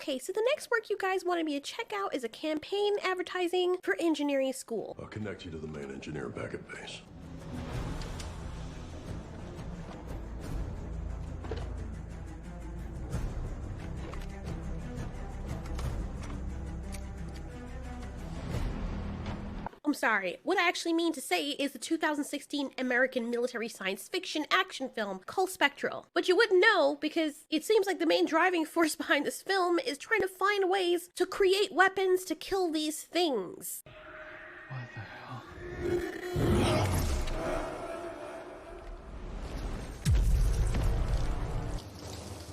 Okay, so the next work you guys wanted me to check out is a campaign advertising for engineering school. I'll connect you to the main engineer back at base. I'm sorry, what I actually mean to say is the 2016 American military science fiction action film called Spectral. But you wouldn't know because it seems like the main driving force behind this film is trying to find ways to create weapons to kill these things. What the hell?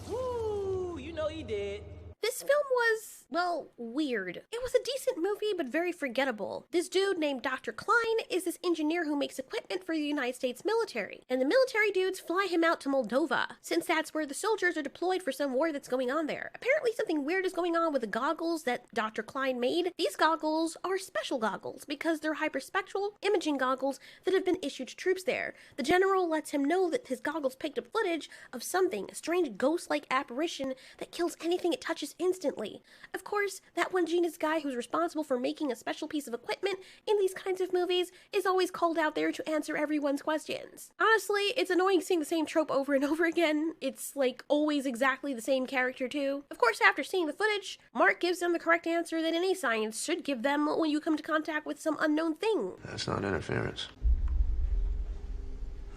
Woo! You know you did. This film was, well, weird. It was a decent movie, but very forgettable. This dude named Dr. Klein is this engineer who makes equipment for the United States military. And the military dudes fly him out to Moldova, since that's where the soldiers are deployed for some war that's going on there. Apparently something weird is going on with the goggles that Dr. Klein made. These goggles are special goggles because they're hyperspectral imaging goggles that have been issued to troops there. The general lets him know that his goggles picked up footage of something, a strange ghost-like apparition that kills anything it touches instantly. Of course, that one genius guy who's responsible for making a special piece of equipment in these kinds of movies is always called out there to answer everyone's questions. Honestly, it's annoying seeing the same trope over and over again. It's like always exactly the same character too. Of course, after seeing the footage, Mark gives them the correct answer that any science should give them when you come to contact with some unknown thing. That's not interference.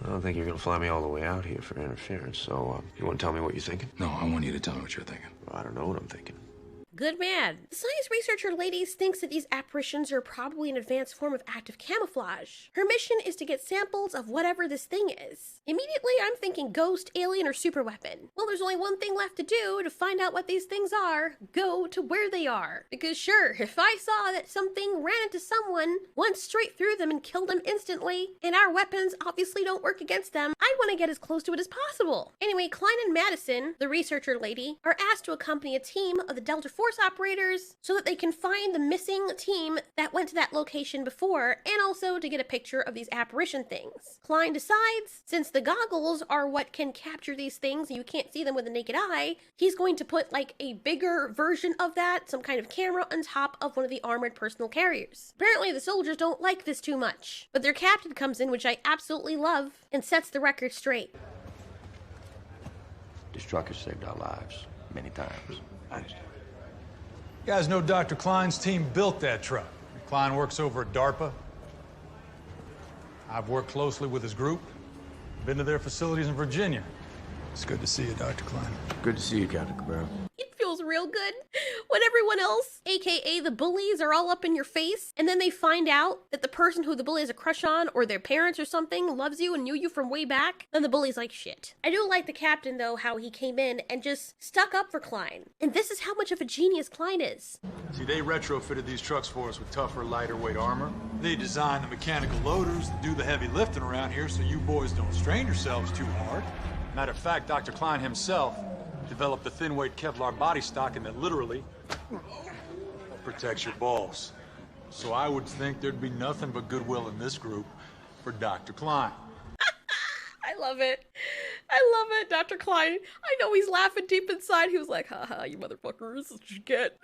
I don't think you're gonna fly me all the way out here for interference, so you wanna tell me what you're thinking? No, I want you to tell me what you're thinking. Well, I don't know what I'm thinking. Good man. The science researcher lady thinks that these apparitions are probably an advanced form of active camouflage. Her mission is to get samples of whatever this thing is. Immediately, I'm thinking ghost, alien, or superweapon. Well, there's only one thing left to do to find out what these things are. Go to where they are. Because sure, if I saw that something ran into someone, went straight through them and killed them instantly, and our weapons obviously don't work against them, I'd want to get as close to it as possible. Anyway, Klein and Madison, the researcher lady, are asked to accompany a team of the Delta Force operators so that they can find the missing team that went to that location before and also to get a picture of these apparition things. Klein decides, since the goggles are what can capture these things and you can't see them with the naked eye, he's going to put like a bigger version of that, some kind of camera on top of one of the armored personal carriers. Apparently the soldiers don't like this too much, but their captain comes in, which I absolutely love, and sets the record straight. This truck has saved our lives many times. I understand. You guys know Dr. Klein's team built that truck. Klein works over at DARPA. I've worked closely with his group. Been to their facilities in Virginia. It's good to see you, Dr. Klein. Good to see you, Captain Cabrera. It feels real good when everyone else, aka the bullies, are all up in your face, and then they find out that the person who the bully has a crush on, or their parents or something, loves you and knew you from way back, then the bully's like, shit. I do like the captain, though, how he came in and just stuck up for Klein. And this is how much of a genius Klein is. See, they retrofitted these trucks for us with tougher, lighter weight armor. They designed the mechanical loaders to do the heavy lifting around here so you boys don't strain yourselves too hard. Matter of fact, Dr. Klein himself developed the thin-weight Kevlar body stocking that literally protects your balls. So I would think there'd be nothing but goodwill in this group for Dr. Klein. I love it. I love it, Dr. Klein. I know he's laughing deep inside. He was like, haha, you motherfuckers, this is what you get.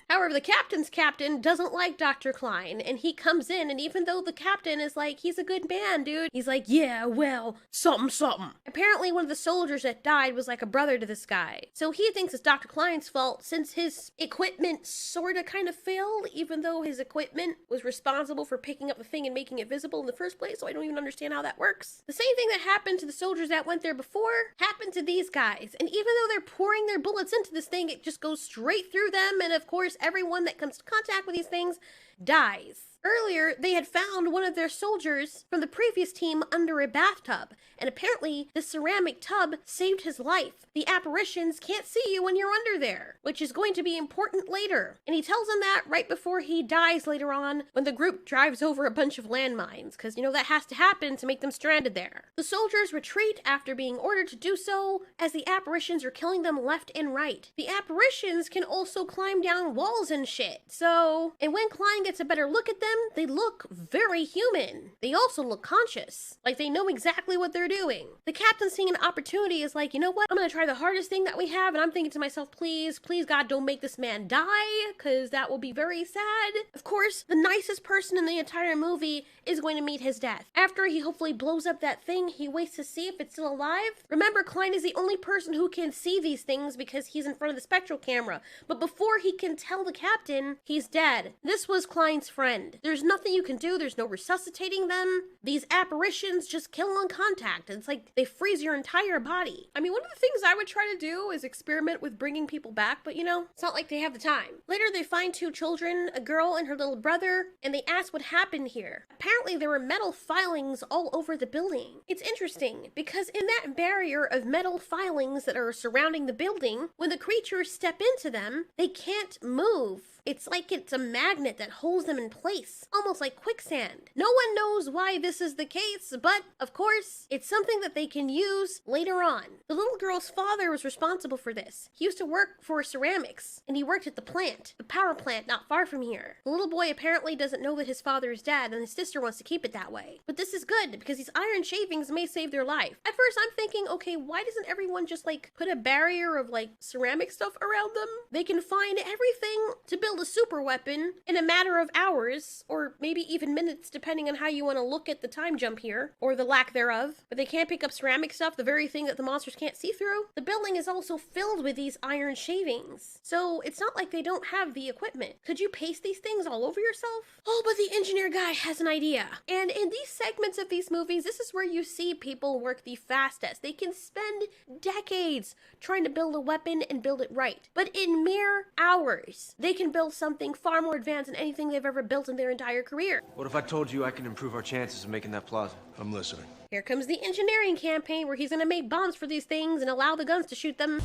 However, the captain's captain doesn't like Dr. Klein, and he comes in, and even though the captain is like, he's a good man, dude, he's like, yeah, well, something. Apparently, one of the soldiers that died was like a brother to this guy. So he thinks it's Dr. Klein's fault since his equipment sorta kind of failed, even though his equipment was responsible for picking up the thing and making it visible in the first place, so I don't even understand how that works. The same thing that happened to the soldiers that went there before happened to these guys, and even though they're pouring their bullets into this thing, it just goes straight through them, and of course, everyone that comes to contact with these things dies. Earlier, they had found one of their soldiers from the previous team under a bathtub, and apparently the ceramic tub saved his life. The apparitions can't see you when you're under there, which is going to be important later. And he tells them that right before he dies later on when the group drives over a bunch of landmines, because you know that has to happen to make them stranded there. The soldiers retreat after being ordered to do so, as the apparitions are killing them left and right. The apparitions can also climb down walls and shit, and when Klein gets a better look at them, them, they look very human. They also look conscious, like they know exactly what they're doing. The captain seeing an opportunity is like, you know what? I'm gonna try the hardest thing that we have, and I'm thinking to myself, please, please God, don't make this man die, because that will be very sad. Of course, the nicest person in the entire movie is going to meet his death. After he hopefully blows up that thing, he waits to see if it's still alive. Remember, Klein is the only person who can see these things because he's in front of the Spectral camera, but before he can tell the captain, he's dead. This was Klein's friend. There's nothing you can do, there's no resuscitating them. These apparitions just kill on contact. It's like they freeze your entire body. I mean, one of the things I would try to do is experiment with bringing people back, but you know, it's not like they have the time. Later, they find two children, a girl and her little brother, and they ask what happened here. Apparently, there were metal filings all over the building. It's interesting, because in that barrier of metal filings that are surrounding the building, when the creatures step into them, they can't move. It's like it's a magnet that holds them in place, almost like quicksand. No one knows why this is the case, but of course, it's something that they can use later on. The little girl's father was responsible for this. He used to work for ceramics, and he worked at the plant, the power plant not far from here. The little boy apparently doesn't know that his father is dead, and his sister wants to keep it that way. But this is good, because these iron shavings may save their life. At first, I'm thinking, okay, why doesn't everyone just like put a barrier of like ceramic stuff around them? They can find everything to build a super weapon in a matter of hours, or maybe even minutes, depending on how you want to look at the time jump here, or the lack thereof. But they can't pick up ceramic stuff, the very thing that the monsters can't see through. The building is also filled with these iron shavings, so it's not like they don't have the equipment. Could you paste these things all over yourself? Oh, but the engineer guy has an idea. And in these segments of these movies, this is where you see people work the fastest. They can spend decades trying to build a weapon and build it right. But in mere hours, they can build something far more advanced than anything they've ever built in their entire career. What if I told you I can improve our chances of making that plaza? I'm listening. Here comes the engineering campaign where he's gonna make bombs for these things and allow the guns to shoot them.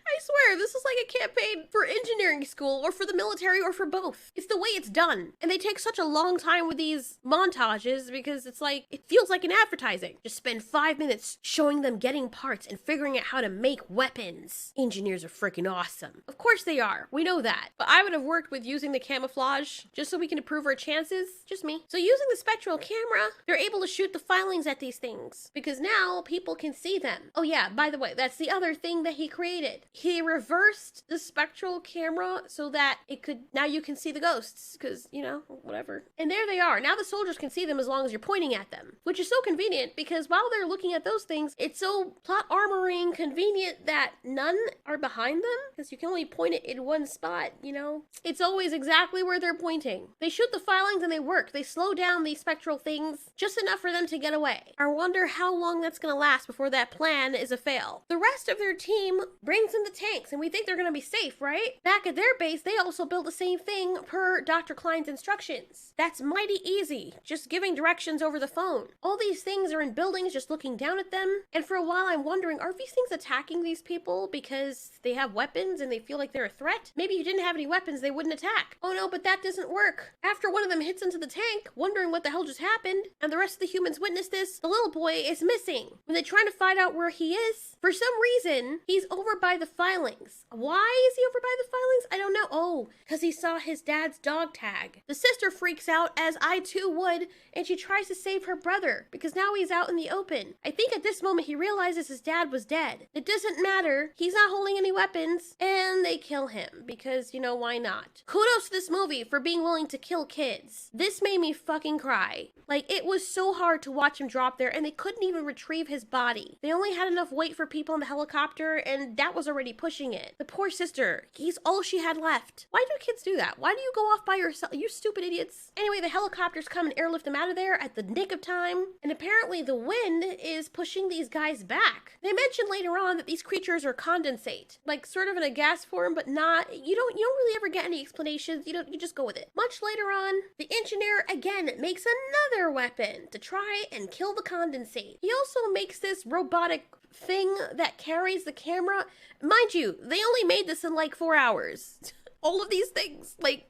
I swear, this is like a campaign for engineering school, or for the military, or for both. It's the way it's done. And they take such a long time with these montages because it's like, it feels like an advertising. Just spend 5 minutes showing them getting parts and figuring out how to make weapons. Engineers are freaking awesome. Of course they are. We know that. But I would have worked with using the camouflage just so we can improve our chances. Just me. So using the Spectral camera, they're able to shoot the filings at these things because now people can see them. Oh yeah, by the way, that's the other thing that he created. He reversed the Spectral camera so that it could, now you can see the ghosts, because, you know, whatever. And there they are. Now the soldiers can see them as long as you're pointing at them, which is so convenient because while they're looking at those things, it's so plot armoring convenient that none are behind them, because you can only point it in one spot, you know? It's always exactly where they're pointing. They shoot the filings and they work. They slow down these spectral things just enough for them to get away. I wonder how long that's gonna last before that plan is a fail. The rest of their team brings in the tanks, and we think they're gonna be safe, right? Back at their base, they also build the same thing per Dr. Klein's instructions. That's mighty easy, just giving directions over the phone. All these things are in buildings just looking down at them, and for a while I'm wondering, are these things attacking these people because they have weapons and they feel like they're a threat? Maybe if you didn't have any weapons, they wouldn't attack. Oh no, but that doesn't work. After one of them hits into the tank, wondering what the hell just happened, and the rest of the humans witness this, the little boy is missing. When they're trying to find out where he is, for some reason, he's over by the filings. Why is he over by the filings? I don't know. Oh, because he saw his dad's dog tag. The sister freaks out, as I too would, and she tries to save her brother because now he's out in the open. I think at this moment he realizes his dad was dead. It doesn't matter. He's not holding any weapons, and they kill him because, you know, why not? Kudos to this movie for being willing to kill kids. This made me fucking cry. Like, it was so hard to watch him drop there, and they couldn't even retrieve his body. They only had enough weight for people in the helicopter, and that was already pushing it. The poor sister, he's all she had left. Why do kids do that? Why do you go off by yourself? You stupid idiots. Anyway, the helicopters come and airlift them out of there at the nick of time, and apparently the wind is pushing these guys back. They mentioned later on that these creatures are condensate, like sort of in a gas form, but not. You don't really ever get any explanations. You just go with it. Much later on, the engineer again makes another weapon to try and kill the condensate. He also makes this robotic thing that carries the camera. Mind you, they only made this in like 4 hours. All of these things, like,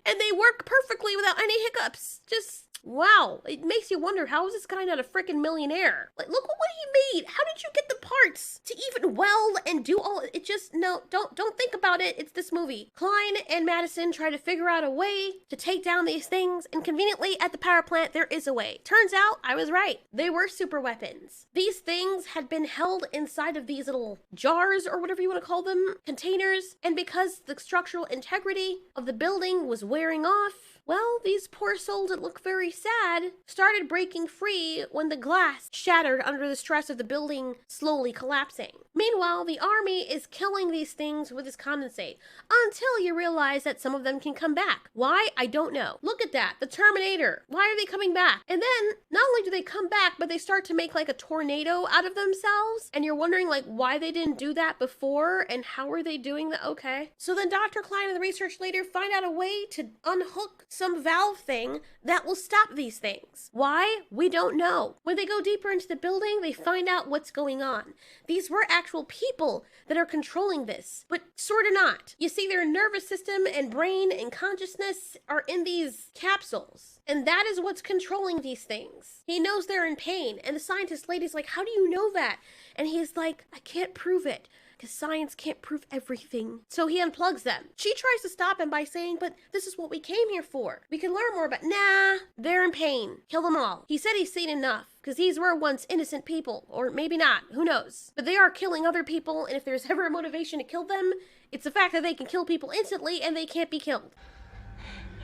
and they work perfectly without any hiccups. Just Wow, it makes you wonder, how is this guy not a freaking millionaire? Like, look what he made. How did you get the parts to even weld and do all? It just, no, don't think about it. It's this movie. Klein and Madison try to figure out a way to take down these things, and conveniently at the power plant there is a way. Turns out I was right. They were super weapons. These things had been held inside of these little jars, or whatever you want to call them, containers, and because the structural integrity of the building was wearing off, well, these poor souls that look very sad started breaking free when the glass shattered under the stress of the building slowly collapsing. Meanwhile, the army is killing these things with this condensate until you realize that some of them can come back. Why? I don't know. Look at that. The Terminator. Why are they coming back? And then not only do they come back, but they start to make like a tornado out of themselves. And you're wondering like why they didn't do that before and how are they doing that? Okay. So then Dr. Klein and the research leader find out a way to unhook some valve thing that will stop these things. Why? We don't know. When they go deeper into the building, they find out what's going on. These were actual people that are controlling this, but sort of not. You see, their nervous system and brain and consciousness are in these capsules, and that is what's controlling these things. He knows they're in pain, and the scientist lady's like, how do you know that? And he's like, I can't prove it, because science can't prove everything. So he unplugs them. She tries to stop him by saying, but this is what we came here for. We can learn more, but nah, they're in pain. Kill them all. He said he's seen enough, because these were once innocent people, or maybe not, who knows. But they are killing other people, and if there's ever a motivation to kill them, it's the fact that they can kill people instantly and they can't be killed.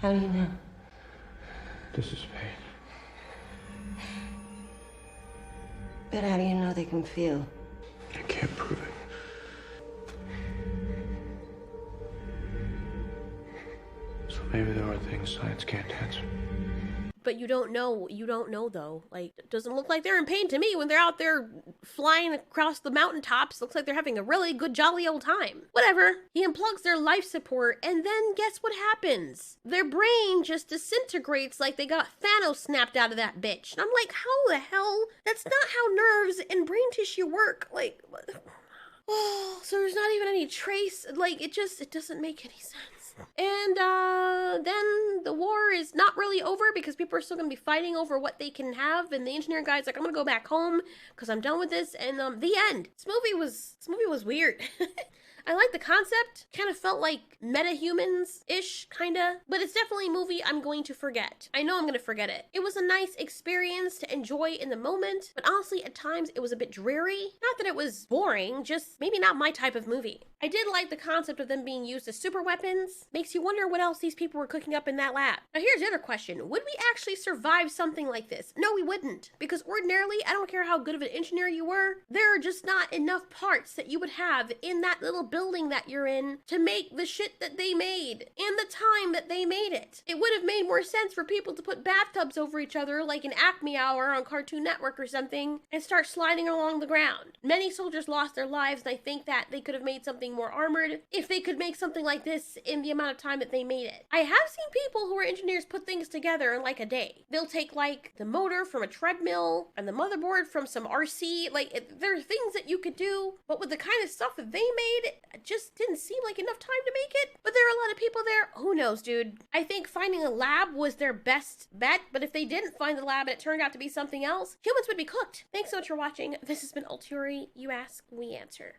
How do you know? This is pain. But how do you know they can feel? I can't prove it. So maybe there are things science can't answer. But you don't know though. Like, it doesn't look like they're in pain to me when they're out there flying across the mountaintops. Looks like they're having a really good jolly old time. Whatever. He unplugs their life support and then guess what happens? Their brain just disintegrates like they got Thanos snapped out of that bitch. And I'm like, how the hell? That's not how nerves and brain tissue work. Like, oh, so there's not even any trace. Like, it doesn't make any sense. And then the war is not really over because people are still going to be fighting over what they can have. And the engineer guy's like, I'm going to go back home because I'm done with this. And the end. This movie was weird. I like the concept. Kind of felt like meta-humans-ish, kinda. But it's definitely a movie I'm going to forget. I know I'm going to forget it. It was a nice experience to enjoy in the moment. But honestly, at times, it was a bit dreary. Not that it was boring, just maybe not my type of movie. I did like the concept of them being used as super weapons. Makes you wonder what else these people were cooking up in that lab. Now here's the other question. Would we actually survive something like this? No, we wouldn't. Because ordinarily, I don't care how good of an engineer you were, there are just not enough parts that you would have in that little building that you're in to make the shit that they made in the time that they made it. It would have made more sense for people to put bathtubs over each other like an Acme Hour on Cartoon Network or something and start sliding along the ground. Many soldiers lost their lives, and I think that they could have made something more armored if they could make something like this in the amount of time that they made it. I have seen people who are engineers put things together in like a day. They'll take like the motor from a treadmill and the motherboard from some RC. Like, there are things that you could do, but with the kind of stuff that they made, it just didn't seem like enough time to make it. But there are a lot of people there. Who knows, dude? I think finding a lab was their best bet, but if they didn't find the lab and it turned out to be something else, humans would be cooked. Thanks so much for watching. This has been Ultiori. You ask, we answer.